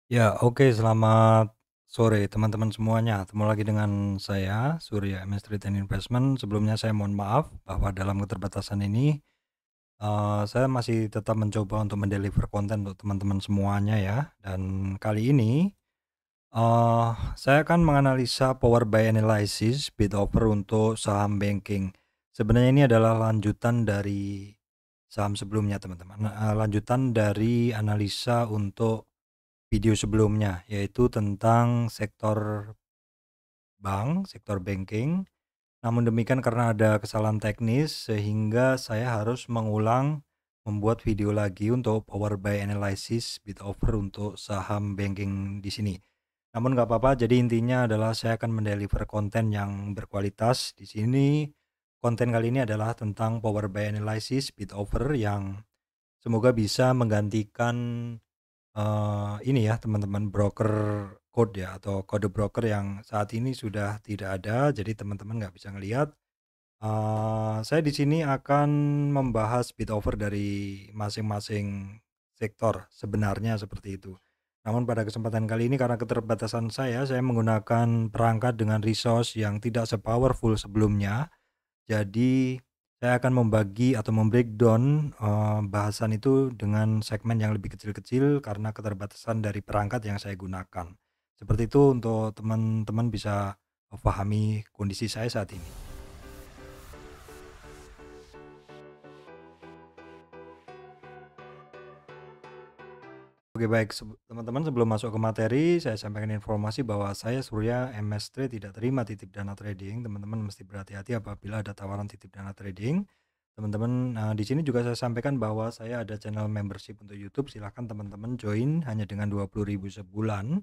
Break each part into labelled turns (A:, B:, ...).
A: Ya, oke, selamat sore teman-teman semuanya. Ketemu lagi dengan saya, Surya MS Trade and Investment. Sebelumnya saya mohon maaf bahwa dalam keterbatasan ini, saya masih tetap mencoba untuk mendeliver konten untuk teman-teman semuanya ya. Dan kali ini, saya akan menganalisa power buy analysis bid offer untuk saham banking. Sebenarnya ini adalah lanjutan dari saham sebelumnya, teman-teman. Lanjutan dari analisa untuk video sebelumnya, yaitu tentang sektor bank, sektor banking. Namun demikian karena ada kesalahan teknis sehingga saya harus mengulang membuat video lagi untuk power buy analysis bid offer untuk saham banking di sini. Namun nggak apa-apa, jadi intinya adalah saya akan mendeliver konten yang berkualitas di sini. Konten kali ini adalah tentang power buy analysis bid offer yang semoga bisa menggantikan ini ya teman-teman, broker code ya atau kode broker yang saat ini sudah tidak ada, jadi teman-teman nggak bisa ngelihat. Saya di sini akan membahas bid offer dari masing-masing sektor, sebenarnya seperti itu. Namun pada kesempatan kali ini karena keterbatasan saya menggunakan perangkat dengan resource yang tidak se-powerful sebelumnya. Jadi saya akan membagi atau membreakdown bahasan itu dengan segmen yang lebih kecil-kecil karena keterbatasan dari perangkat yang saya gunakan. Seperti itu untuk teman-teman bisa memahami kondisi saya saat ini. Oke, baik, teman-teman, sebelum masuk ke materi, saya sampaikan informasi bahwa saya Surya MS Trade tidak terima titip dana trading. Teman-teman mesti berhati-hati apabila ada tawaran titip dana trading. Teman-teman, di sini juga saya sampaikan bahwa saya ada channel membership untuk YouTube. Silahkan teman-teman join hanya dengan 20.000 sebulan.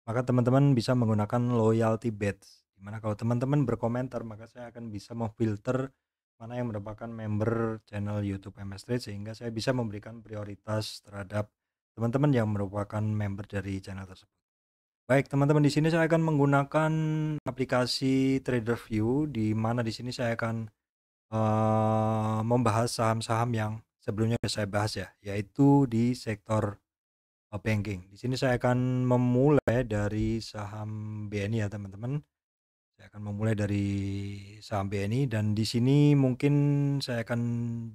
A: Maka teman-teman bisa menggunakan loyalty badge. Dimana kalau teman-teman berkomentar, maka saya akan bisa memfilter mana yang merupakan member channel YouTube MS Trade sehingga saya bisa memberikan prioritas terhadap teman-teman yang merupakan member dari channel tersebut. Baik, teman-teman, di sini saya akan menggunakan aplikasi TraderView di mana di sini saya akan membahas saham-saham yang sebelumnya sudah saya bahas ya, yaitu di sektor banking. Di sini saya akan memulai dari saham BNI ya, teman-teman. Saya akan memulai dari saham BNI dan di sini mungkin saya akan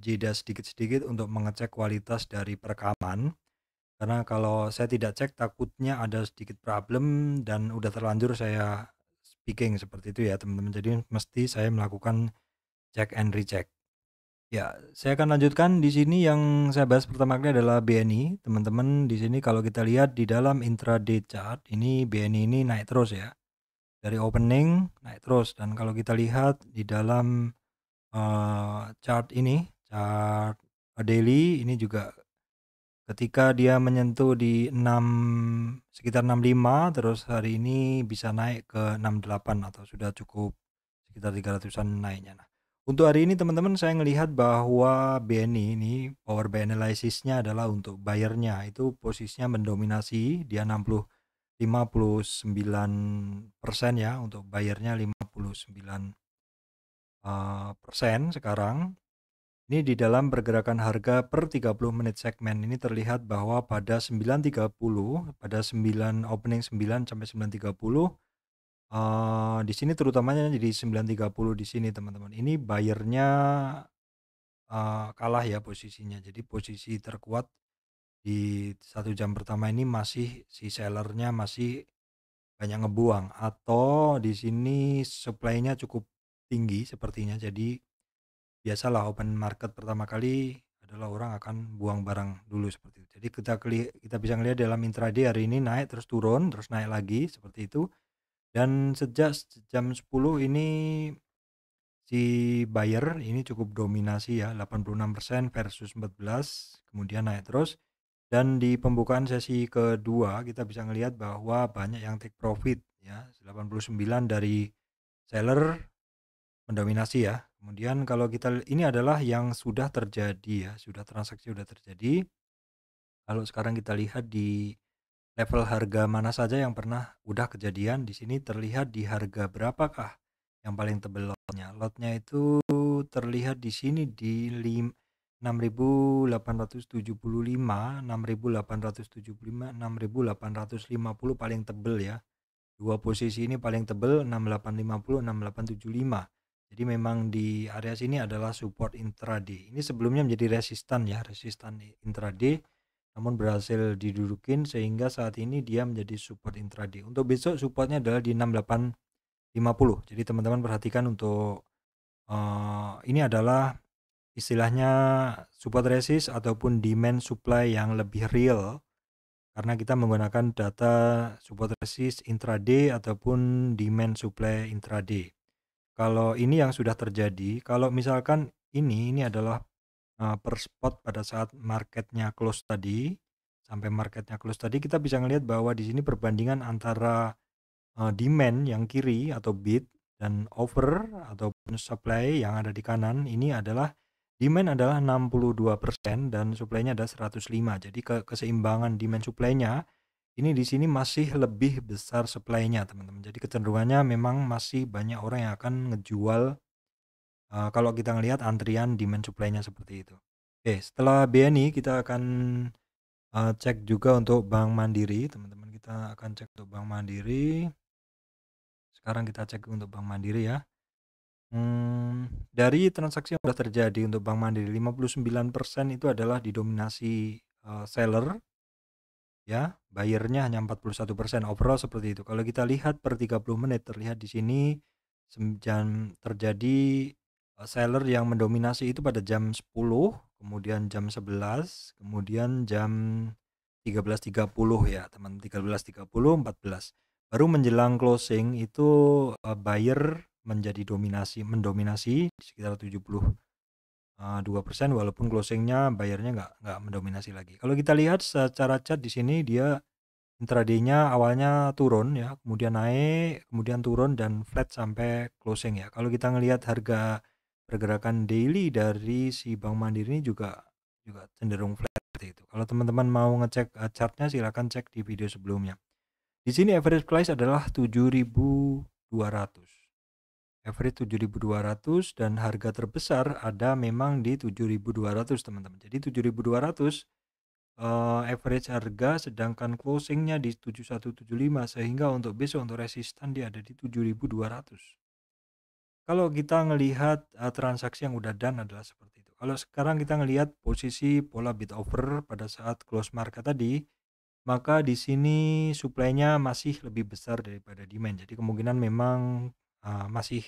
A: jeda sedikit-sedikit untuk mengecek kualitas dari perekaman. Karena kalau saya tidak cek takutnya ada sedikit problem dan udah terlanjur saya speaking seperti itu ya, teman-teman. Jadi mesti saya melakukan check and recheck. Ya, saya akan lanjutkan di sini yang saya bahas pertama kali adalah BNI. Teman-teman, di sini kalau kita lihat di dalam intraday chart, ini BNI ini naik terus ya. Dari opening naik terus dan kalau kita lihat di dalam chart ini, chart daily ini juga ketika dia menyentuh di sekitar 65, terus hari ini bisa naik ke 68 atau sudah cukup sekitar 300-an naiknya. Nah, untuk hari ini teman-teman saya melihat bahwa BNI ini power buy analysis-nya adalah untuk buyer-nya itu posisinya mendominasi, dia 59% ya, untuk buyer-nya 59% sekarang. Ini di dalam pergerakan harga per 30 menit segmen ini terlihat bahwa pada 9.30, pada 9 opening 9 sampai 9.30, di sini terutamanya jadi 9.30 di sini teman-teman. Ini buyer-nya kalah ya posisinya. Jadi posisi terkuat di 1 jam pertama ini masih si sellernya masih banyak ngebuang atau di sini supply-nya cukup tinggi sepertinya. Jadi biasalah open market pertama kali adalah orang akan buang barang dulu seperti itu. Jadi kita bisa ngelihat dalam intraday hari ini naik terus turun terus naik lagi seperti itu. Dan sejak jam 10 ini si buyer ini cukup dominasi ya, 86% versus 14, kemudian naik terus. Dan di pembukaan sesi kedua kita bisa ngelihat bahwa banyak yang take profit ya, 89 dari seller mendominasi ya. Kemudian kalau kita ini adalah yang sudah terjadi ya, sudah transaksi sudah terjadi. Kalau sekarang kita lihat di level harga mana saja yang pernah udah kejadian, di sini terlihat di harga berapakah yang paling tebel lotnya. Lotnya itu terlihat di sini di 6.875, 6.875, 6.850 paling tebel ya. Dua posisi ini paling tebel 6850, 6875. Jadi memang di area sini adalah support intraday. Ini sebelumnya menjadi resistan ya, resistan intraday, namun berhasil didudukin sehingga saat ini dia menjadi support intraday. Untuk besok supportnya adalah di 6850. Jadi teman-teman perhatikan untuk ini adalah istilahnya support resist ataupun demand supply yang lebih real, karena kita menggunakan data support resist intraday ataupun demand supply intraday. Kalau ini yang sudah terjadi, kalau misalkan ini adalah per spot pada saat marketnya close tadi, sampai marketnya close tadi, kita bisa ngelihat bahwa di sini perbandingan antara demand yang kiri atau bid dan offer ataupun supply yang ada di kanan ini adalah demand adalah 62% dan supply-nya ada 105. Jadi keseimbangan demand supply-nya ini di sini masih lebih besar supply-nya, teman-teman. Jadi kecenderungannya memang masih banyak orang yang akan ngejual kalau kita ngelihat antrian demand supply-nya seperti itu. Oke, setelah BNI kita akan cek juga untuk Bank Mandiri, teman-teman. Kita akan cek untuk Bank Mandiri. Sekarang kita cek untuk Bank Mandiri ya. Dari transaksi yang sudah terjadi untuk Bank Mandiri, 59% itu adalah didominasi seller ya, buyernya hanya 41%, overall seperti itu. Kalau kita lihat per 30 menit terlihat di sini terjadi seller yang mendominasi itu pada jam 10, kemudian jam 11, kemudian jam 13.30 ya, teman. 13.30, 14. Baru menjelang closing itu buyer mendominasi sekitar 72%, walaupun closingnya bayarnya nggak mendominasi lagi. Kalau kita lihat secara chart di sini dia intraday-nya awalnya turun ya, kemudian naik, kemudian turun dan flat sampai closing ya. Kalau kita ngelihat harga pergerakan daily dari si Bank Mandiri ini juga cenderung flat seperti itu. Kalau teman-teman mau ngecek chartnya silakan cek di video sebelumnya. Di sini average price adalah 7.200. Average 7.200 dan harga terbesar ada memang di 7.200, teman-teman. Jadi 7.200 average harga, sedangkan closingnya di 7175, sehingga untuk besok untuk resistan dia ada di 7.200. Kalau kita ngelihat transaksi yang udah done adalah seperti itu. Kalau sekarang kita ngelihat posisi pola bid offer pada saat close market tadi, maka di sini supply-nya masih lebih besar daripada demand. Jadi kemungkinan memang masih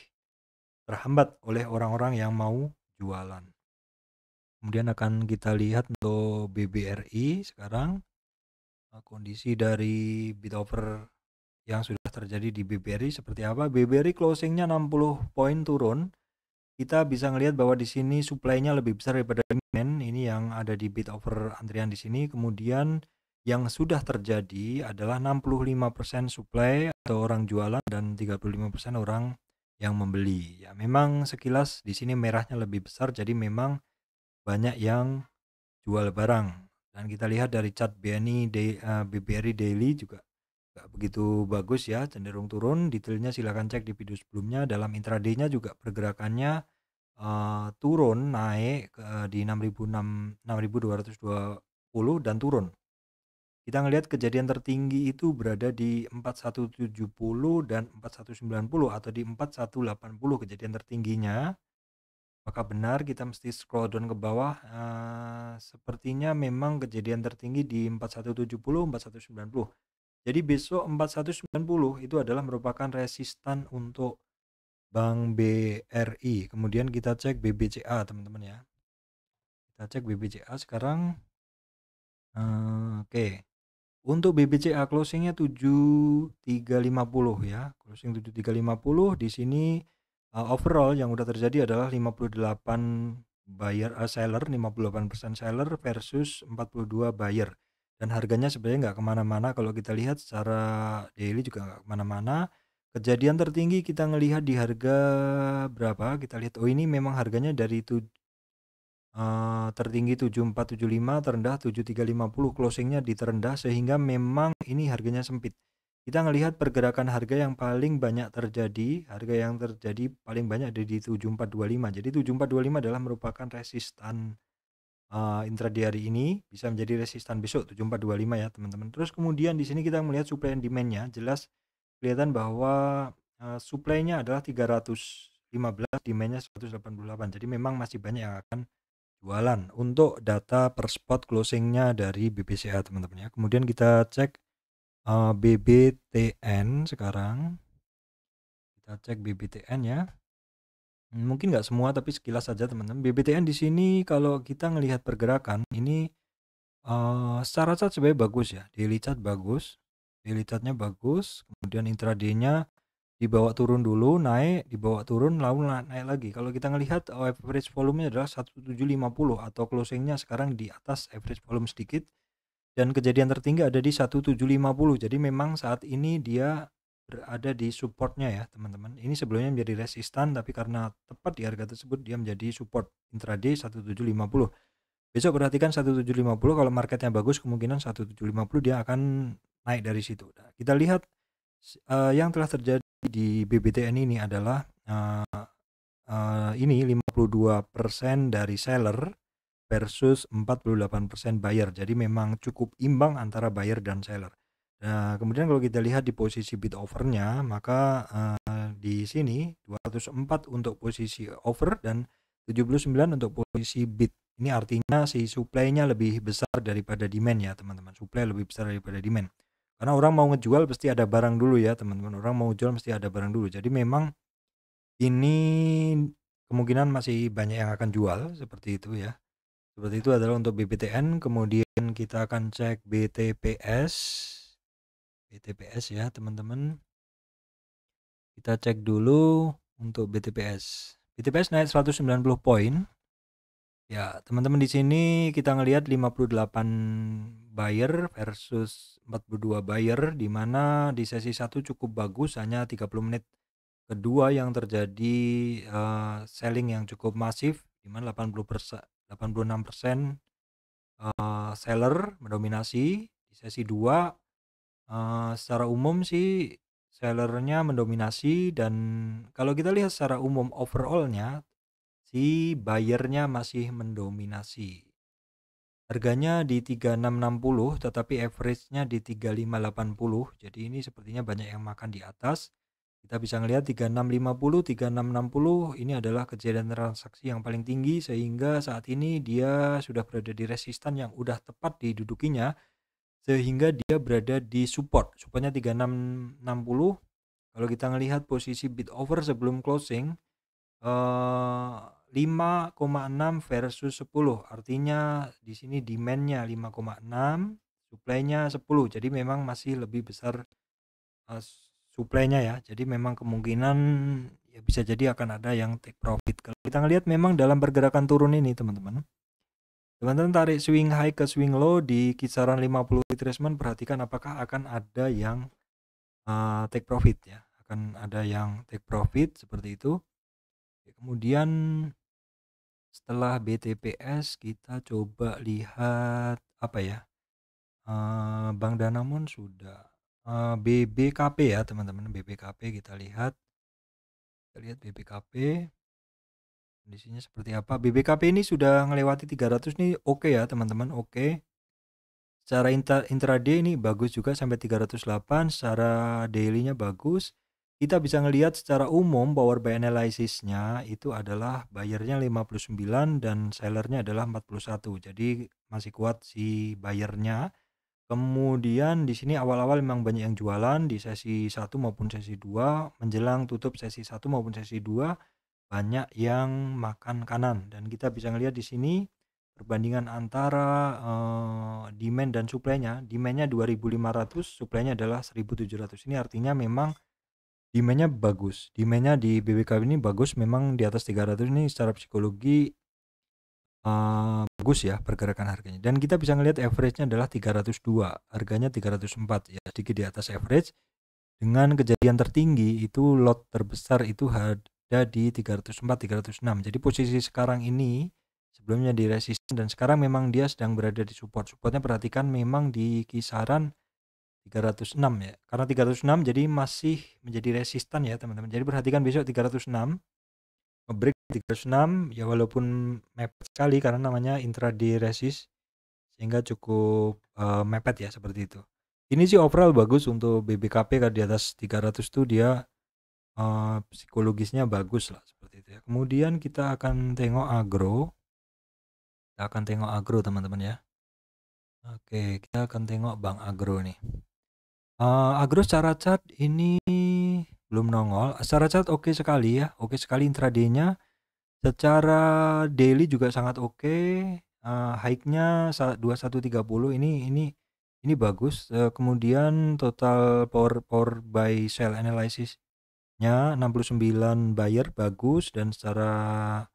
A: terhambat oleh orang-orang yang mau jualan. Kemudian akan kita lihat untuk BBRI sekarang. Kondisi dari bid offer yang sudah terjadi di BBRI seperti apa? BBRI closingnya 60 poin turun. Kita bisa ngelihat bahwa di sini supply-nya lebih besar daripada demand. Ini yang ada di bid offer antrian di sini. Kemudian yang sudah terjadi adalah 65% supply atau orang jualan dan 35% orang yang membeli. Ya, memang sekilas di sini merahnya lebih besar, jadi memang banyak yang jual barang. Dan kita lihat dari chart BNI BBRI daily juga nggak begitu bagus ya, cenderung turun. Detailnya silahkan cek di video sebelumnya. Dalam intraday-nya juga pergerakannya turun, naik di 6.220 dan turun. Kita ngelihat kejadian tertinggi itu berada di 4170 dan 4190 atau di 4180 kejadian tertingginya. Apakah benar? Kita mesti scroll down ke bawah. Sepertinya memang kejadian tertinggi di 4170, 4190. Jadi besok 4190 itu adalah merupakan resistan untuk Bank BRI. Kemudian kita cek BBCA, teman-teman ya. Kita cek BBCA sekarang. Oke. Untuk BBCA closingnya 7350 ya. Closing 7350 di sini overall yang udah terjadi adalah 58 seller, 58% seller versus 42 buyer. Dan harganya sebenarnya nggak kemana-mana. Kalau kita lihat secara daily juga nggak kemana-mana. Kejadian tertinggi kita ngelihat di harga berapa? Kita lihat, oh ini memang harganya dari tertinggi 7475, terendah 7350, closingnya di terendah, sehingga memang ini harganya sempit. Kita ngelihat pergerakan harga yang paling banyak terjadi, paling banyak ada di 7425. Jadi 7425 adalah merupakan resistan intraday hari ini bisa menjadi resistan besok 7425 ya teman-teman. Terus kemudian di sini kita melihat supply and demand-nya, jelas kelihatan bahwa supply-nya adalah 315, demand-nya 188. Jadi memang masih banyak yang akan jualan untuk data per spot closing-nya dari BBCA teman-teman ya. Kemudian kita cek BBTN sekarang. Kita cek BBTN ya. Mungkin nggak semua tapi sekilas saja teman-teman. BBTN di sini kalau kita ngelihat pergerakan ini secara chart sebenarnya bagus ya. Daily chart bagus. Daily chart-nya bagus. Kemudian intraday-nya dibawa turun dulu, naik, dibawa turun, lalu naik lagi. Kalau kita ngelihat average volume-nya adalah 1750 atau closing-nya sekarang di atas average volume sedikit. Dan kejadian tertinggi ada di 1750. Jadi memang saat ini dia berada di support-nya ya teman-teman. Ini sebelumnya menjadi resistan tapi karena tepat di harga tersebut dia menjadi support intraday 1750. Besok perhatikan 1750, kalau marketnya bagus kemungkinan 1750 dia akan naik dari situ. Nah, kita lihat yang telah terjadi di BBTN ini adalah ini 52% dari seller versus 48% buyer. Jadi memang cukup imbang antara buyer dan seller. Nah, kemudian kalau kita lihat di posisi bid overnya, maka di sini 204 untuk posisi over dan 79 untuk posisi bid. Ini artinya si supply-nya lebih besar daripada demand ya teman-teman. Supply lebih besar daripada demand. Karena orang mau ngejual pasti ada barang dulu ya teman-teman. Orang mau jual mesti ada barang dulu. Jadi memang ini kemungkinan masih banyak yang akan jual seperti itu ya. Seperti itu adalah untuk BBTN. Kemudian kita akan cek BTPS. BTPS ya teman-teman. Kita cek dulu untuk BTPS. BTPS naik 190 poin. Ya, teman-teman di sini kita ngelihat 58 buyer versus 42 buyer, di mana di sesi 1 cukup bagus, hanya 30 menit kedua yang terjadi selling yang cukup masif, di mana 86% seller mendominasi. Di sesi 2 secara umum sih sellernya mendominasi, dan kalau kita lihat secara umum overallnya si buyernya masih mendominasi. Harganya di 3660 tetapi average-nya di 3580. Jadi ini sepertinya banyak yang makan di atas. Kita bisa ngelihat 3650, 3660 ini adalah kejadian transaksi yang paling tinggi, sehingga saat ini dia sudah berada di resistan yang udah tepat didudukinya, sehingga dia berada di support. Supportnya 3660. Kalau kita ngelihat posisi bid over sebelum closing 5,6 versus 10. Artinya di sini demand-nya 5,6, supply-nya 10. Jadi memang masih lebih besar supply-nya ya. Jadi memang kemungkinan ya bisa jadi akan ada yang take profit. Kalau kita ngelihat memang dalam pergerakan turun ini teman-teman. Teman-teman tarik swing high ke swing low di kisaran 50 retracement, perhatikan apakah akan ada yang take profit ya. Akan ada yang take profit seperti itu. Kemudian setelah BTPS kita coba lihat apa ya, Bank Danamon sudah, BBKP ya teman-teman. BBKP kita lihat BBKP kondisinya seperti apa. BBKP ini sudah melewati 300 nih, oke ya teman-teman, oke. Secara intraday ini bagus juga sampai 308, secara daily-nya bagus. Kita bisa ngelihat secara umum power buy analysis-nya itu adalah buyer-nya 59 dan seller-nya adalah 41. Jadi masih kuat si buyer-nya. Kemudian di sini awal-awal memang banyak yang jualan di sesi 1 maupun sesi 2, menjelang tutup sesi 1 maupun sesi 2 banyak yang makan kanan, dan kita bisa ngelihat di sini perbandingan antara demand dan supply-nya. Demand-nya 2500, supply-nya adalah 1700. Ini artinya memang demand-nya bagus. Demand-nya di BBK ini bagus, memang di atas 300 ini secara psikologi bagus ya pergerakan harganya. Dan kita bisa ngelihat average-nya adalah 302, harganya 304 ya, sedikit di atas average. Dengan kejadian tertinggi itu lot terbesar itu ada di 304, 306. Jadi posisi sekarang ini sebelumnya di resisten dan sekarang memang dia sedang berada di support. Supportnya perhatikan memang di kisaran 306 ya. Karena 306 jadi masih menjadi resisten ya teman-teman. Jadi perhatikan besok 306 nge-break 306 ya, walaupun mepet sekali karena namanya intraday resist sehingga cukup mepet ya seperti itu. Ini sih overall bagus untuk BBKP kan di atas 300 tuh dia psikologisnya bagus lah seperti itu ya. Kemudian kita akan tengok agro. Kita akan tengok agro teman-teman ya. Oke, kita akan tengok Bank Agro nih. Agro secara chart ini belum nongol. Secara chart oke sekali ya, oke sekali intraday-nya. Secara daily juga sangat oke. High-nya 2130 ini bagus. Kemudian total power buy sell analysis-nya 69 buyer bagus, dan secara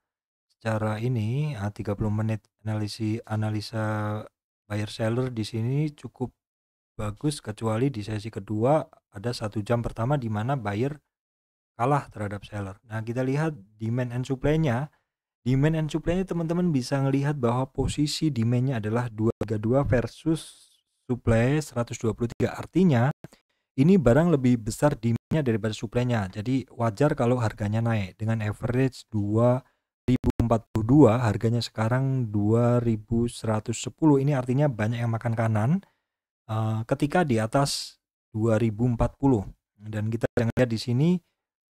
A: ini 30 menit analisa buyer seller di sini cukup bagus, kecuali di sesi kedua ada 1 jam pertama di mana buyer kalah terhadap seller. Nah, kita lihat demand and supply-nya. Demand and supply-nya teman-teman bisa ngelihat bahwa posisi demand-nya adalah 232 versus supply 123. Artinya ini barang lebih besar demand-nya daripada supply-nya. Jadi wajar kalau harganya naik. Dengan average 2042, harganya sekarang 2110. Ini artinya banyak yang makan kanan ketika di atas 2040. Dan kita lihat di sini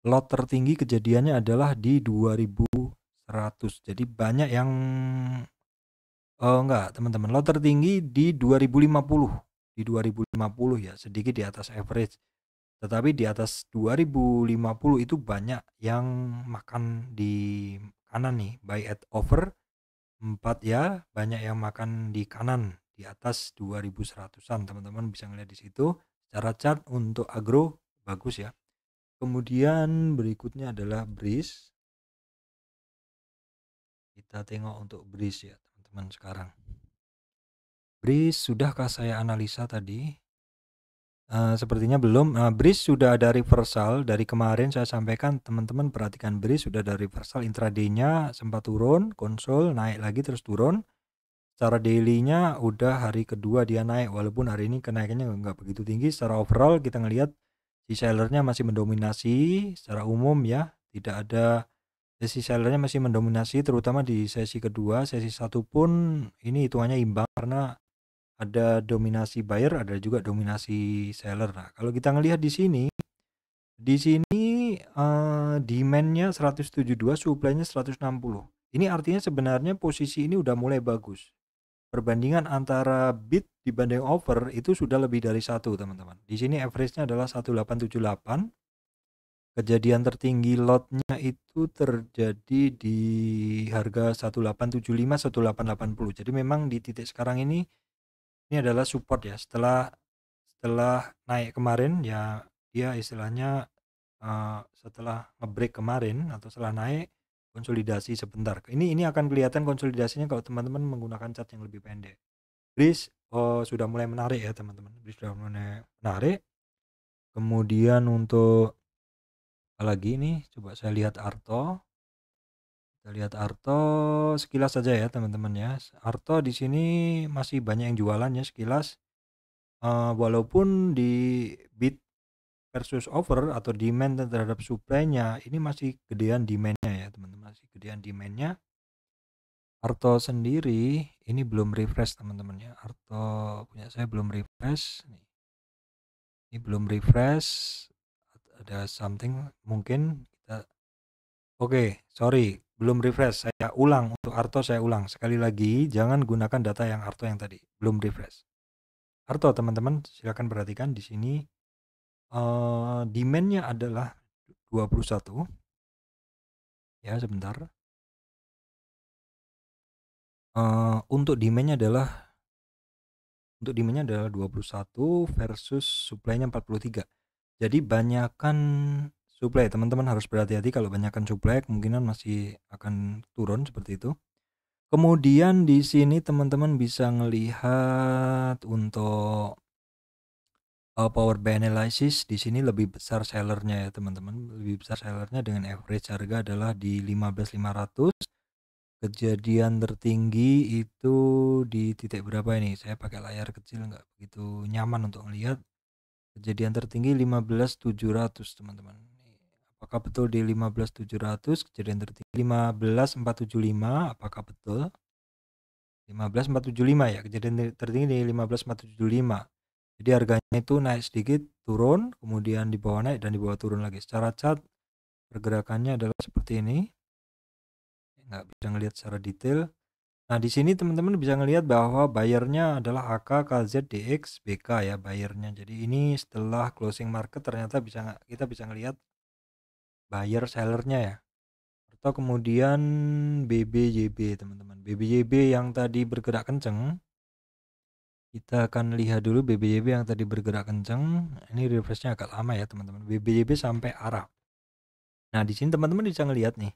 A: lot tertinggi kejadiannya adalah di 2100. Jadi banyak yang enggak teman-teman, lot tertinggi di 2050. Di 2050 ya, sedikit di atas average. Tetapi di atas 2050 itu banyak yang makan di kanan nih, buy at over 4 ya, banyak yang makan di kanan di atas 2100-an. Teman-teman bisa ngeliat di situ. Secara chart untuk agro bagus ya. Kemudian berikutnya adalah BRIS. Kita tengok untuk BRIS ya teman-teman sekarang. BRIS sudahkah saya analisa tadi? Sepertinya belum. BRIS sudah ada reversal dari kemarin saya sampaikan, teman-teman perhatikan BRIS sudah ada reversal. Intraday-nya sempat turun, konsol naik lagi terus turun. Secara daily-nya udah hari kedua dia naik, walaupun hari ini kenaikannya nggak begitu tinggi. Secara overall kita ngelihat si sellernya masih mendominasi secara umum ya, tidak ada sesi sellernya masih mendominasi, terutama di sesi kedua. Sesi satu pun ini hitungannya imbang karena ada dominasi buyer, ada juga dominasi seller. Nah, kalau kita ngelihat di sini demand-nya 172, supply-nya 160. Ini artinya sebenarnya posisi ini udah mulai bagus. Perbandingan antara bid dibanding offer itu sudah lebih dari 1, teman-teman. Di sini average-nya adalah 1878. Kejadian tertinggi lotnya itu terjadi di harga 1875, 1880. Jadi memang di titik sekarang ini adalah support ya. Setelah naik kemarin ya, dia istilahnya setelah ngebreak kemarin atau setelah naik konsolidasi sebentar. Ini akan kelihatan konsolidasinya kalau teman-teman menggunakan chart yang lebih pendek. BRIS sudah mulai menarik ya teman-teman. BRIS sudah mulai menarik. Kemudian untuk apalagi nih, coba saya lihat Arto. Kita lihat Arto sekilas saja ya teman-teman ya. Arto di sini masih banyak yang jualan ya sekilas. Walaupun di bid versus offer atau demand terhadap supply-nya ini masih gedean demand-nya ya teman-teman, masih gedean demand-nya. Arto sendiri ini belum refresh teman-teman ya. Arto punya saya belum refresh nih. Ini belum refresh, ada something mungkin kita sorry, belum refresh. Saya ulang untuk Arto, saya ulang sekali lagi, jangan gunakan data yang Arto yang tadi, belum refresh. Arto teman-teman silakan perhatikan di sini demand-nya adalah 21 ya, sebentar. Untuk demand-nya adalah 21 versus supply-nya 43. Jadi banyakkan supply, teman-teman harus berhati-hati. Kalau banyakkan supply kemungkinan masih akan turun seperti itu. Kemudian di sini teman-teman bisa ngelihat untuk power buy analysis. Di sini lebih besar sellernya ya teman-teman, lebih besar sellernya dengan average harga adalah di 15.500. Kejadian tertinggi itu di titik berapa ini? Saya pakai layar kecil nggak begitu nyaman untuk melihat. Kejadian tertinggi 15.700 teman-teman. Apakah betul di 15.700? Kejadian tertinggi 15.475, apakah betul? 15.475 ya, kejadian tertinggi di 15.475. Jadi harganya itu naik sedikit, turun, kemudian di bawah naik dan di bawah turun lagi. Secara chart pergerakannya adalah seperti ini. Nggak bisa ngelihat secara detail. Nah, di sini teman-teman bisa ngelihat bahwa bayarnya adalah AK, KZ, DX, BK ya bayarnya. Jadi ini setelah closing market ternyata kita bisa ngelihat buyer sellernya ya. Atau kemudian BBYB teman-teman. BBYB yang tadi bergerak kenceng. Kita akan lihat dulu BBYB yang tadi bergerak kenceng. Ini reverse-nya agak lama ya teman-teman. BBYB sampai arah. Nah, di sini teman-teman bisa ngelihat nih.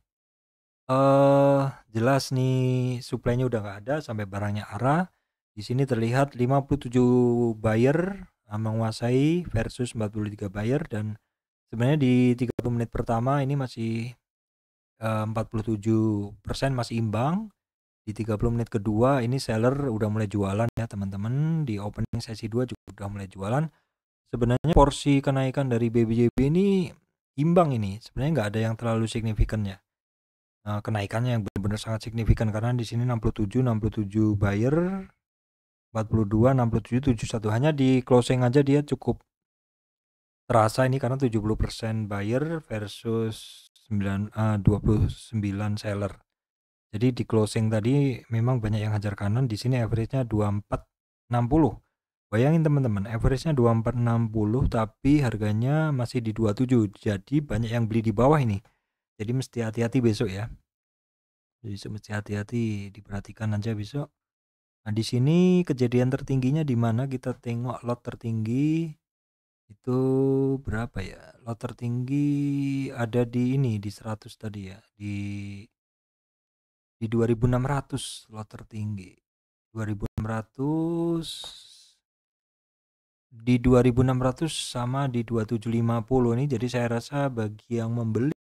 A: Jelas nih supply-nya udah nggak ada sampai barangnya arah. Di sini terlihat 57 buyer menguasai versus 43 buyer, dan sebenarnya di 30 menit pertama ini masih 47% masih imbang. Di 30 menit kedua ini seller udah mulai jualan ya teman-teman. Di opening sesi 2 juga udah mulai jualan. Sebenarnya porsi kenaikan dari BBJB ini imbang ini. Sebenarnya nggak ada yang terlalu signifikan ya. Kenaikannya yang benar-benar sangat signifikan karena di sini 67 buyer, 42 67 71. Hanya di closing aja dia cukup terasa ini karena 70% buyer versus 29 seller. Jadi di closing tadi memang banyak yang hajar kanan. Di sini average-nya 2460. Bayangin teman-teman, average-nya 2460 tapi harganya masih di 27. Jadi banyak yang beli di bawah ini. Jadi mesti hati-hati besok ya. Jadi mesti hati-hati, diperhatikan aja besok. Nah, di sini kejadian tertingginya di mana? Kita tengok lot tertinggi itu berapa ya? Lot tertinggi ada di ini di 100 tadi ya. Di 2600 lot tertinggi. 2600 di 2600 sama di 2750 nih. Jadi saya rasa bagi yang membeli